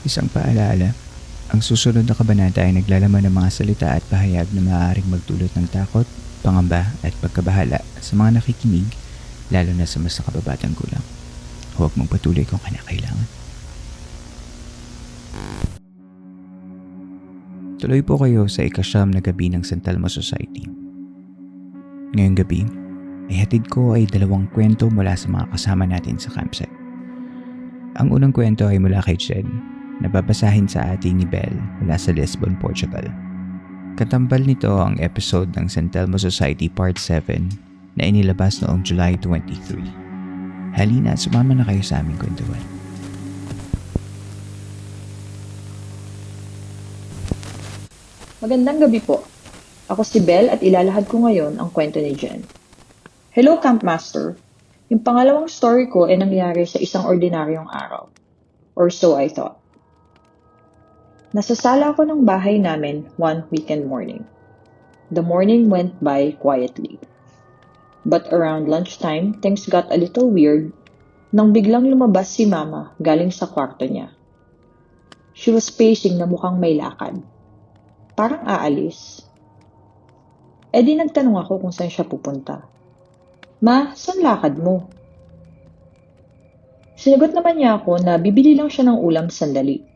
Isang paalala, ang susunod na kabanata ay naglalaman ng mga salita at pahayag na maaaring magdulot ng takot, pangamba at pagkabahala sa mga nakikinig, lalo na sa mas nakababatang gulang. Huwag mong patuloy kung kinakailangan. Tuloy po kayo sa ikasyam na gabi ng San Telmo Society. Ngayong gabi, ay hatid ko ay dalawang kwento mula sa mga kasama natin sa campsite. Ang unang kwento ay mula kay Jen, na babasahin sa atin ni Belle mula sa Lisbon, Portugal. Katambal nito ang episode ng San Telmo Society Part 7 na inilabas noong July 23. Halina at sumama na kayo sa aming kwentuhan. Magandang gabi po. Ako si Belle at ilalahad ko ngayon ang kwento ni Jen. Hello, Campmaster. Yung pangalawang story ko ay nangyari sa isang ordinaryong araw. Or so I thought. Nasa sala ako ng bahay namin one weekend morning. The morning went by quietly. But around lunchtime, things got a little weird nang biglang lumabas si Mama galing sa kwarto niya. She was pacing na mukhang may lakad. Parang aalis. E di nagtanong ako kung saan siya pupunta. Ma, saan lakad mo? Sinagot naman niya ako na bibili lang siya ng ulam sandali.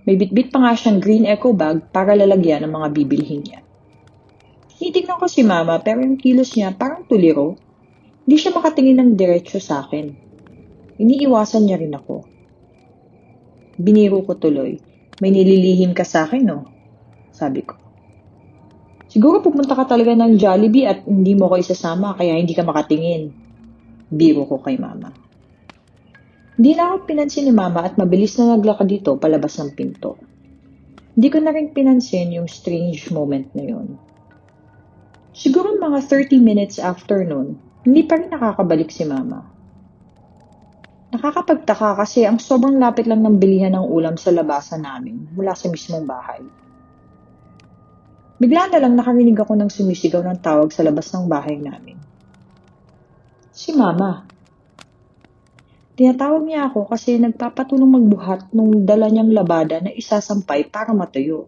May bitbit pa nga siyang green eco bag para lalagyan ng mga bibilhin niya. Tinitignan ko si Mama pero yung kilos niya parang tuliro. Hindi siya makatingin ng diretsyo sa akin. Iniiwasan niya rin ako. Biniro ko tuloy. May nililihim ka sa akin, no? Sabi ko. Siguro pupunta ka talaga ng Jollibee at hindi mo ko isasama kaya hindi ka makatingin. Biro ko kay Mama. Hindi na ako pinansin ni Mama at mabilis na naglakad dito palabas ng pinto. Hindi ko na rin pinansin yung strange moment na yun. Siguro mga 30 minutes after nun, hindi pa rin nakakabalik si Mama. Nakakapagtaka kasi ang sobrang lapit lang ng bilihan ng ulam sa labasan namin mula sa mismong bahay. Bigla na lang nakarinig ako ng sumisigaw ng tawag sa labas ng bahay namin. Si Mama. Tinatawag niya ako kasi nagpapatulong magbuhat nung dala niyang labada na isasampay para matuyo.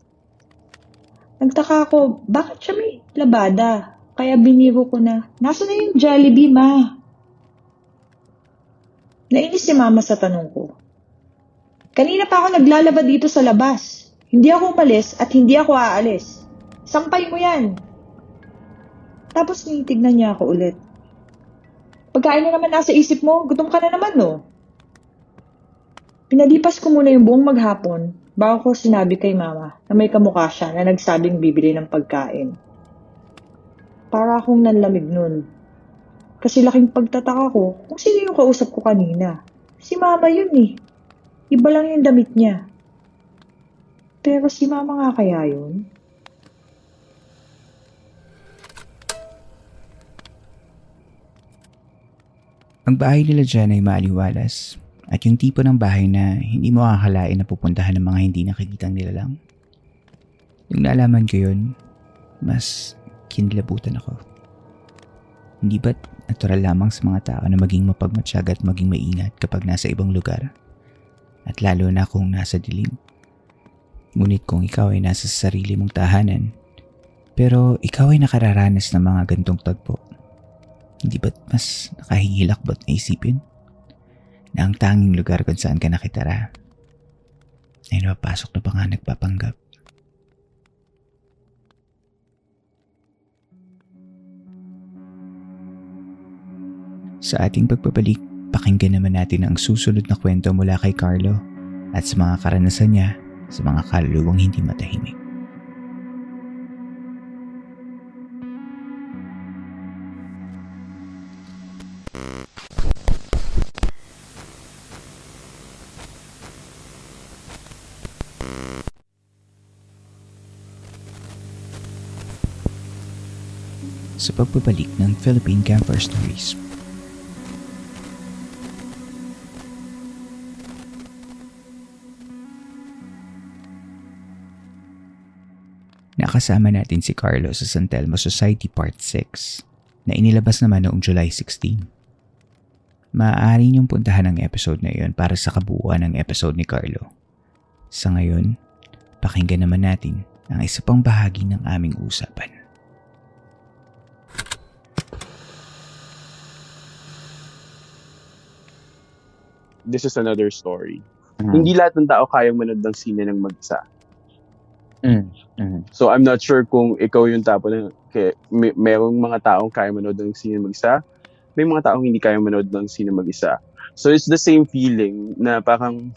Nagtaka ako, bakit siya may labada? Kaya biniro ko na, nasa na yung Jollibee, Ma? Nainis si Mama sa tanong ko. Kanina pa ako naglalaba dito sa labas. Hindi ako umalis at hindi ako aalis. Sampay mo yan. Tapos tinitignan niya ako ulit. Pagkain na naman nasa isip mo, gutom ka na naman, no? Pinalipas ko muna yung buong maghapon bago ko sinabi kay Mama na may kamukha siya na nagsabing bibili ng pagkain. Para akong nanlamig nun. Kasi laking pagtataka ko kung sino yung kausap ko kanina. Si Mama yun eh. Iba lang yung damit niya. Pero si Mama nga kaya yun? Ang bahay nila dyan ay maaliwalas at yung tipo ng bahay na hindi mo akalain na pupuntahan ng mga hindi nakikitang nilalang. Nung naalaman ko yun, mas kinilabutan ako. Hindi ba't natural lamang sa mga tao na maging mapagmatsyag at maging maingat kapag nasa ibang lugar? At lalo na kung nasa dilim. Ngunit kung ikaw ay nasa sarili mong tahanan, pero ikaw ay nakararanas ng mga gantong tagpo, hindi ba't mas nakahihilakbot na isipin na ang tanging lugar kung saan ka nakitara ay napapasok na pa nga nagpapanggap? Sa ating pagbabalik, pakinggan naman natin ang susunod na kwento mula kay Carlo at sa mga karanasan niya sa mga kaluluwang hindi matahimik. Sa pagbabalik ng Philippine Camper Stories. Nakasama natin si Carlo sa San Telmo Society Part 6 na inilabas naman noong July 16. Maaari niyong puntahan ang episode na iyon para sa kabuuan ng episode ni Carlo. Sa ngayon, pakinggan naman natin ang isa pang bahagi ng aming usapan. This is another story. Hindi lahat ng tao kayang manood ng sine ng mag-isa. So I'm not sure kung ikaw yung tapo na merong mga taong kaya manood ng sine mag-isa. May mga taong hindi kaya manood ng sine mag-isa. So it's the same feeling na parang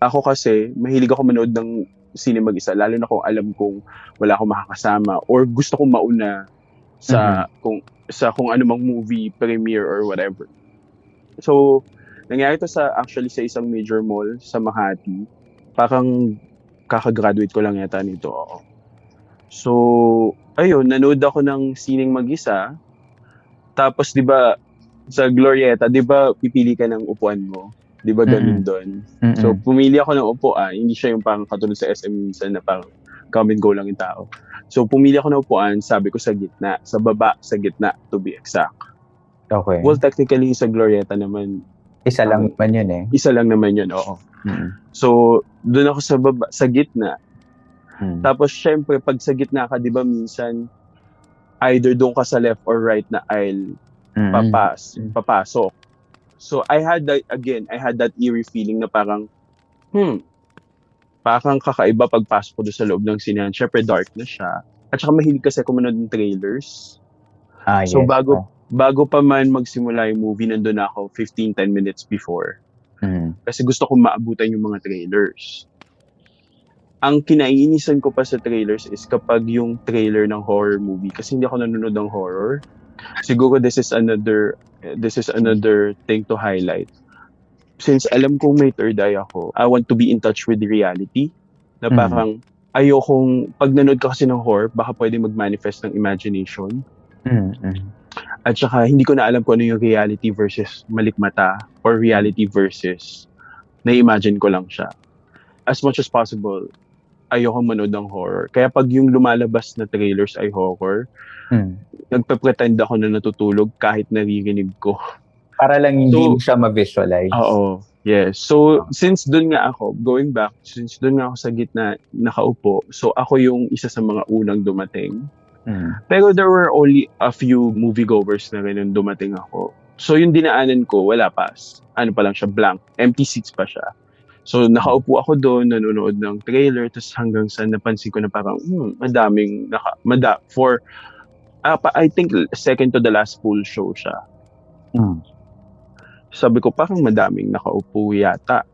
ako kasi mahilig ako manood ng sine mag-isa, lalo na kung alam kong wala akong makakasama or gusto kong mauna sa kung anumang movie premiere or whatever. So nangyari to sa isang major mall sa Makati. Parang kakagraduate ko lang yata nito. So, ayun, nanood ako ng sining mag-isa. Tapos, di ba, sa Glorieta, di ba, pipili ka ng upuan mo? Di ba, ganun doon? So, pumili ako ng upuan. Hindi siya yung parang katulad sa SM minsan na parang come and go lang yung tao. So, pumili ako ng upuan, sabi ko sa gitna. Sa baba, sa gitna, to be exact. Okay. Well, technically, sa Glorieta naman, Isa lang naman yun eh. isa lang naman yun, oo. So, doon ako sa gitna. Tapos, syempre, pag sa gitna ka, di ba, minsan, either doon ka sa left or right na aisle, papasok. So, I had that eerie feeling na parang, parang kakaiba pagpasok ko doon sa loob ng sinehan. Syempre, dark na siya. At saka mahilig kasi ako manood ng trailers. So, bago pa man magsimula yung movie, nandun ako 15-10 minutes before. Kasi gusto kong maabutan yung mga trailers. Ang kinaiinisan ko pa sa trailers is kapag yung trailer ng horror movie, kasi hindi ako nanonood ng horror. Siguro this is another thing to highlight. Since alam kong may third eye ako, I want to be in touch with reality. Na parang ayokong, pag nanood ka kasi ng horror, baka pwede mag-manifest ng imagination. At saka hindi ko na alam kung ano yung reality versus malikmata or reality versus na-imagine ko lang siya. As much as possible, ayokong manood ng horror. Kaya pag yung lumalabas na trailers ay horror, nagpe-pretend ako na natutulog kahit naririnig ko. Para lang hindi mo siya ma-visualize. Oo. Yes. So, since doon nga ako sa gitna nakaupo, so ako yung isa sa mga unang dumating. Pero there were only a few moviegoers na rin dumating ako. So yung dinaanan ko, wala pa. Ano pa lang siya, blank. Empty seats pa siya. So nakaupo ako doon, nanonood ng trailer, tapos hanggang sa napansin ko na parang, madaming, I think second to the last full show siya. Sabi ko, parang madaming nakaupo yata.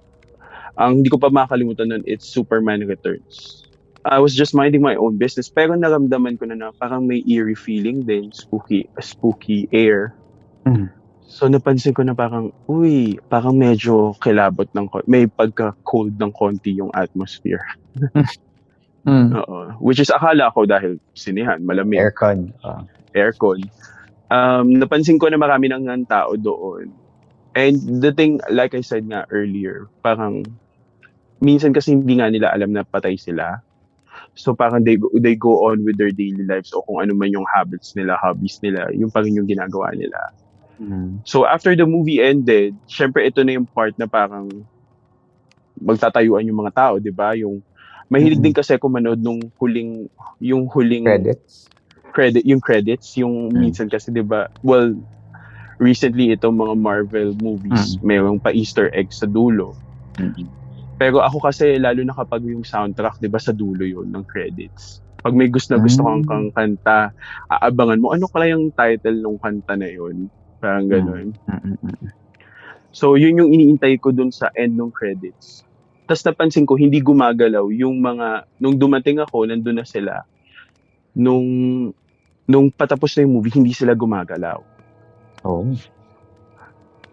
Ang hindi ko pa makakalimutan nun, it's Superman Returns. I was just minding my own business, pero naramdaman ko na parang may eerie feeling din, spooky air. So napansin ko na parang, parang medyo kilabot may pagka-cold ng konti yung atmosphere. Which is akala ko dahil sinihan, malamig. Aircon. Napansin ko na marami nang tao doon. And the thing, like I said nga earlier, parang minsan kasi hindi nga nila alam na patay sila. So parang they go on with their daily lives o kung ano man yung habits nila, hobbies nila, yung pa rin yung ginagawa nila. So after the movie ended, syempre ito na yung part na parang magtatayuan yung mga tao, di ba? Yung mahilig din kasi ako manood nung huling credits, yung minsan kasi, di ba? Well, recently itong mga Marvel movies, mayroong pa Easter egg sa dulo. Pero ako kasi, lalo na kapag yung soundtrack, di ba, sa dulo yun ng credits. Pag may gusto kang kanta, aabangan mo, ano kaya yung title ng kanta na yun? Parang ganun. So, yun yung iniintay ko dun sa end ng credits. Tapos napansin ko, hindi gumagalaw yung nung dumating ako, nandun na sila. Nung patapos na yung movie, hindi sila gumagalaw.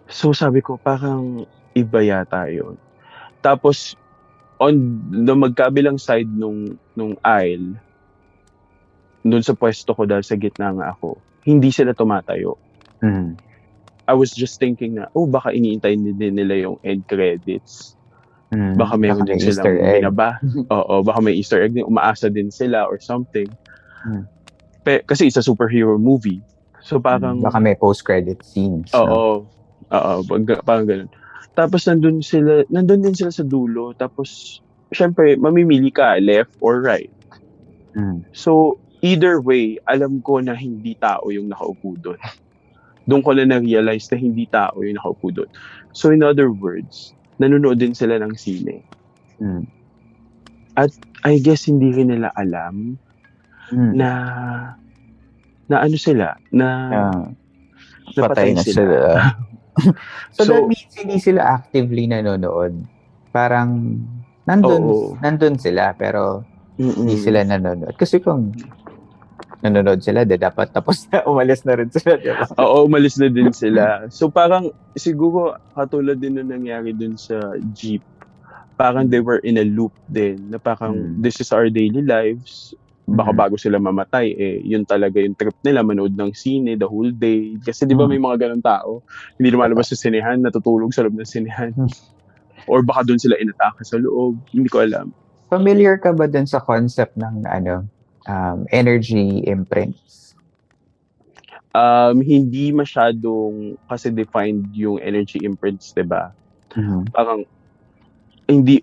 So, sabi ko, parang iba yata yun. Tapos, on the magkabilang side nung aisle, doon sa pwesto ko dahil sa gitna nga ako, hindi sila tumatayo. I was just thinking na, baka iniintay din nila yung end credits. Baka mayroon din silang binaba. Baka may Easter egg din. Umaasa din sila or something. Kasi it's a superhero movie. So parang... Baka may post-credit scenes. Parang ganun. Tapos nandun din sila sa dulo. Tapos syempre, mamimili ka left or right. So, either way, alam ko na hindi tao yung nakaupo doon. Doon ko na na-realize na hindi tao yung nakaupo doon. So, in other words, nanonood din sila ng sine. At I guess hindi rin nila alam na ano sila, na patay na sila. So that means hindi sila actively nanonood. Parang nandun sila pero hindi sila nanonood. Kasi kung nanonood sila, dapat tapos na, umalis na rin sila. Diba? Oo, umalis na din sila. So parang siguro katulad din na nangyari dun sa jeep. Parang they were in a loop din. Na parang this is our daily lives. Baka bago sila mamatay, yun talaga yung trip nila, manood ng sine the whole day. Kasi di ba may mga ganun tao, hindi lumalabas sa sinehan, natutulog sa loob ng sinehan. Or baka doon sila inatake sa loob. Hindi ko alam. Familiar ka ba dun sa concept ng energy imprints? Hindi masyadong kasi defined yung energy imprints, di ba? Parang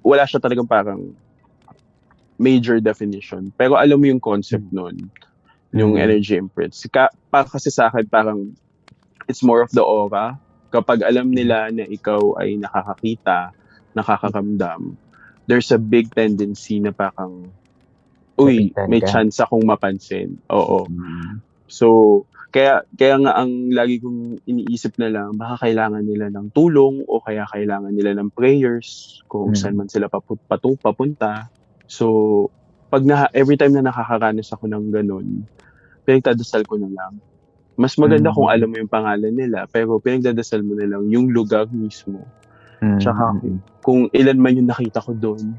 wala siya talagang parang major definition. Pero alam mo yung concept nun, yung energy imprints. Kasi sa akin, parang it's more of the aura. Kapag alam nila na ikaw ay nakakakita, nakakakamdam, there's a big tendency na parang, may chance akong mapansin. Oo. So, kaya nga ang lagi kong iniisip na lang, baka kailangan nila ng tulong o kaya kailangan nila ng prayers kung saan man sila papunta. So, every time na nakakaranas ako ng ganun, pinagdadasal ko na lang. Mas maganda kung alam mo yung pangalan nila, pero pinagdadasal mo na lang yung lugar mismo. Tsaka kung ilan man yung nakita ko doon,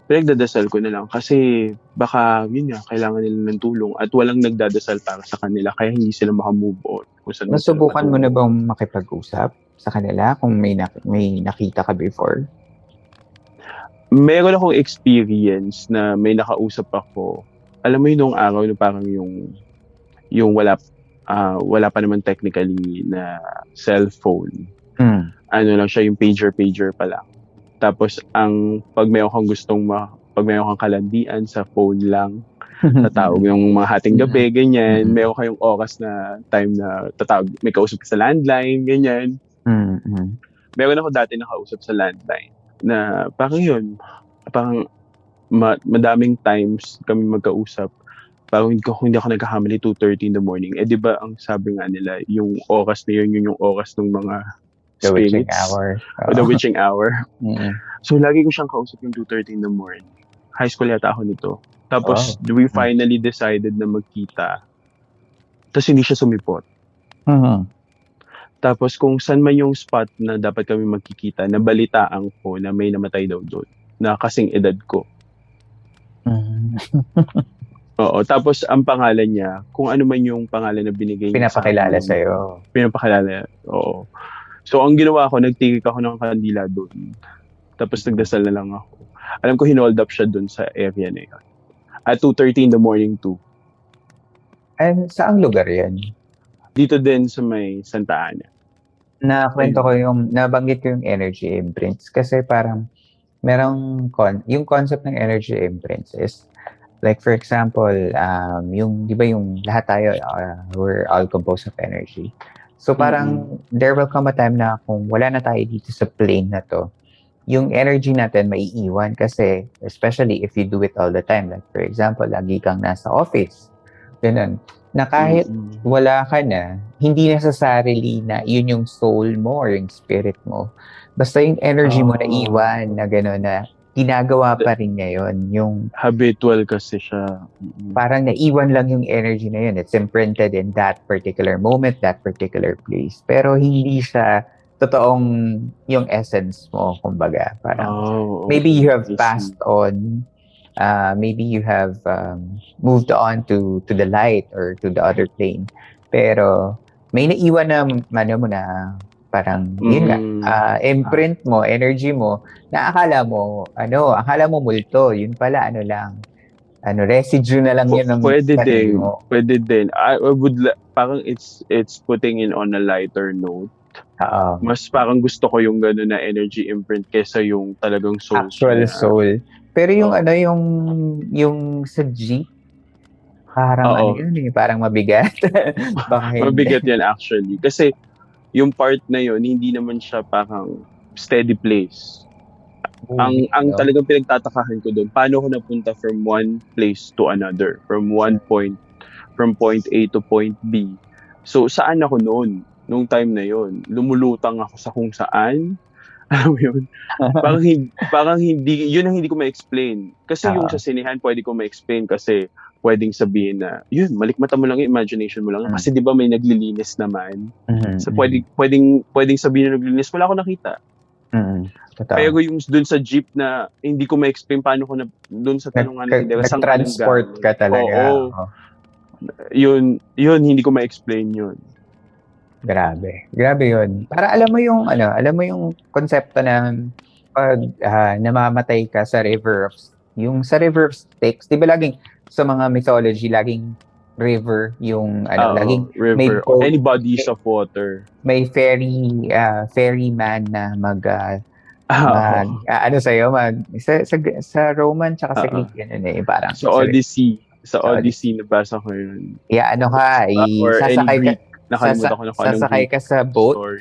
pinagdadasal ko na lang. Kasi baka, yun nga, kailangan nila ng tulong at walang nagdadasal para sa kanila, kaya hindi sila makamove on. Nasubukan mo na bang makipag-usap sa kanila kung may nakita ka before? Meron akong experience na may nakausap ako. Alam mo yun nung araw na parang yung wala pa naman technically na cellphone. Ano lang siya, yung pager pa lang. Tapos pag mayroon kang kalandian sa phone lang, tatawag yung mga hating gabi, ganyan. Meron kayong oras na time na tatawag, may kausap ka sa landline, ganyan. Meron ako dati nakausap sa landline na parang yun, parang madaming times kami magkausap. Parang hindi ako nagkakamali 2:30 in the morning. Di ba ang sabi nga nila, yung oras na yun yung oras ng mga the spirits. witching hour. The witching hour. So lagi ko siyang kausap yung 2:30 in the morning. High school yata ako nito. Tapos we finally decided na magkita. Tapos hindi siya sumipot. Tapos kung saan man yung spot na dapat kami magkikita, nabalitaan ko na may namatay daw doon, na kasing edad ko. Oo, tapos ang pangalan niya, kung ano man yung pangalan na binigay niya pinapakilala sa'yo. Pinapakilala, oo. So ang ginawa ko, nagtigil ako ng kandila doon. Tapos nagdasal na lang ako. Alam ko hinold up siya doon sa area na yun. At 2:30 in the morning too. And saang lugar yan? Dito din sa may Santa Ana. Nakwento ko nabanggit ko yung energy imprints kasi parang yung concept ng energy imprints is like for example, yung di ba yung lahat tayo we're all composed of energy. So parang there will come a time na kung wala na tayo dito sa plane na to, yung energy natin maiiwan kasi especially if you do it all the time. Like for example, lagi kang nasa office. Ganun. Na kahit wala ka na, hindi necessarily na yun yung soul mo or yung spirit mo. Basta yung energy mo na iwan na gano'n na ginagawa pa rin niya yun. Yung habitual kasi siya. Parang naiwan lang yung energy na yun. It's imprinted in that particular moment, that particular place. Pero hindi siya totoong yung essence mo, kumbaga. Parang maybe you have passed on. Maybe you have moved on to the light or to the other plane. Pero may naiwan na mo na parang yun nga, imprint mo, energy mo, na akala mo multo, yun pala residue na lang yun ng pwede din mo. Pwede din. I would parang it's putting in on a lighter note. Mas parang gusto ko yung gano'n na energy imprint kaysa yung talagang soul. Actual soul. Pero yung Oo. yung sa jeep, parang Oo. yun parang mabigat. Baka hindi. Mabigat yan actually. Kasi yung part na yun, hindi naman siya parang steady place. Ang Movie, no? talagang pinagtatakahan ko doon, paano ko napunta from one place to another, from point A to point B. So saan ako noon? Nung time na yun, lumulutang ako sa kung saan. Alam mo yun? Parang hindi, yun ang hindi ko ma-explain. Kasi yung sa sinehan, pwede ko ma-explain kasi pwedeng sabihin na, yun, malikmata mo lang yung imagination mo lang. Kasi di ba may naglilinis naman? So pwedeng sabihin na naglilinis, wala ako nakita. Totoo. Pero yung dun sa jeep na hindi ko ma-explain paano ko na dun sa tanong nga natin, diba, saan ka Nag-transport nanggaling? ka talaga. Oo. Yun, hindi ko ma-explain yun. Grabe yun. Para alam mo yung konsepto na pag namamatay ka sa river of Styx, di ba laging sa mga mythology, laging river yung laging river, may or any bodies of water. May ferryman na sa Roman tsaka sa Greek yun parang sa Odyssey. Sa Odyssey nabasa ko yun. Yeah, sasakay ka sa boat. Story.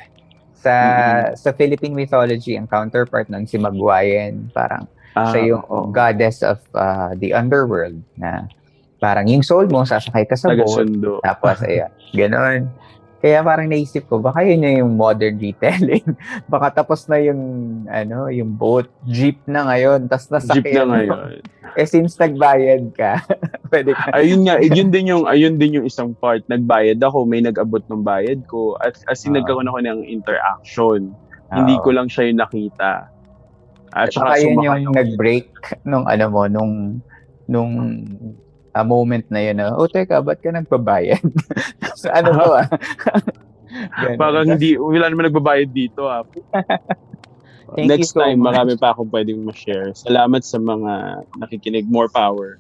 Sa Philippine mythology, ang counterpart nun si Magwayen, parang siya yung goddess of the underworld na parang yung soul mo sasakay ka sa boat. Tapos ganoon. Kaya parang naisip ko, baka yun yung modern retelling. Baka tapos na yung boat, jeep na ngayon, tas nasakyan. Jeep na ngayon. Since nagbayad ka, pwede ka. Ayun din yung isang part. Nagbayad ako, may nag-abot ng bayad ko. At as in, nagkaroon ako ng interaction. Hindi ko lang siya yung nakita. At saka yun yung nag-break nung moment na yun. Teka, ba't ka nagbabayad? So, to parang wala naman nagbabayad dito Next time, marami pa akong pwedeng ma-share. Salamat sa mga nakikinig. More power.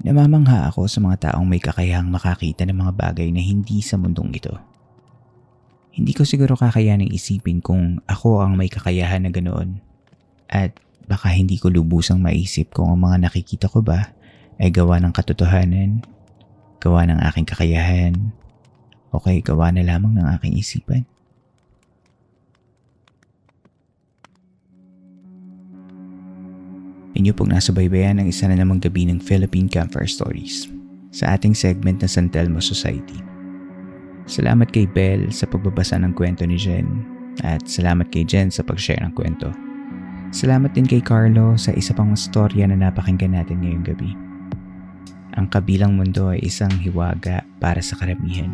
Namamangha ako sa mga taong may kakayahang makakita ng mga bagay na hindi sa mundong ito. Hindi ko siguro kakayaning isipin kung ako ang may kakayahan na ganoon. At baka hindi ko lubusang maisip kung ang mga nakikita ko ba ay gawa ng katotohanan, gawa ng aking kakayahan, o kaya gawa na lamang ng aking isipan. Inyo pong nasa baybayan ng isa na namang gabi ng Philippine Campfire Stories sa ating segment na San Telmo Society. Salamat kay Belle sa pagbabasa ng kwento ni Jen at salamat kay Jen sa pag-share ng kwento. Salamat din kay Carlo sa isa pang storya na napakinggan natin ngayong gabi. Ang kabilang mundo ay isang hiwaga para sa karamihan.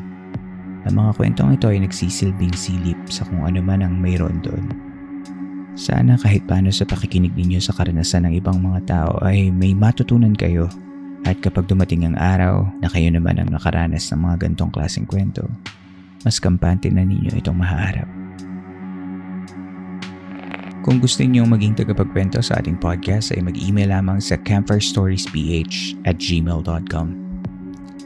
Ang mga kwentong ito ay nagsisilbing silip sa kung ano man ang mayroon doon. Sana kahit paano sa pakikinig ninyo sa karanasan ng ibang mga tao ay may matutunan kayo. At kapag dumating ang araw na kayo naman ang nakaranas ng mga gantong klaseng kwento, mas kampante na ninyo itong mahaharap. Kung gusto niyo maging tagapagkwento sa ating podcast ay mag-email lamang sa campfirestoriesph@gmail.com.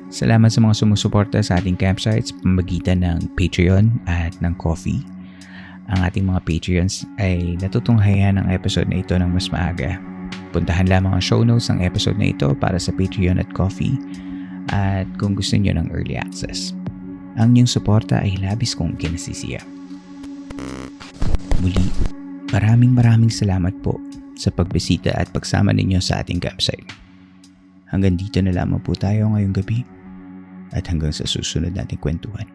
Salamat sa mga sumusuporta sa ating campsites pamagitan ng Patreon at ng Ko-fi. Ang ating mga Patreons ay natutunghayan ang episode na ito ng mas maaga. Puntahan lamang ang show notes ng episode na ito para sa Patreon at Ko-fi at kung gusto niyo ng early access. Ang inyong suporta ay labis kong kinasisiya. Muli, maraming salamat po sa pagbisita at pagsama ninyo sa ating campsite. Hanggang dito na lamang po tayo ngayong gabi at hanggang sa susunod nating kwentuhan.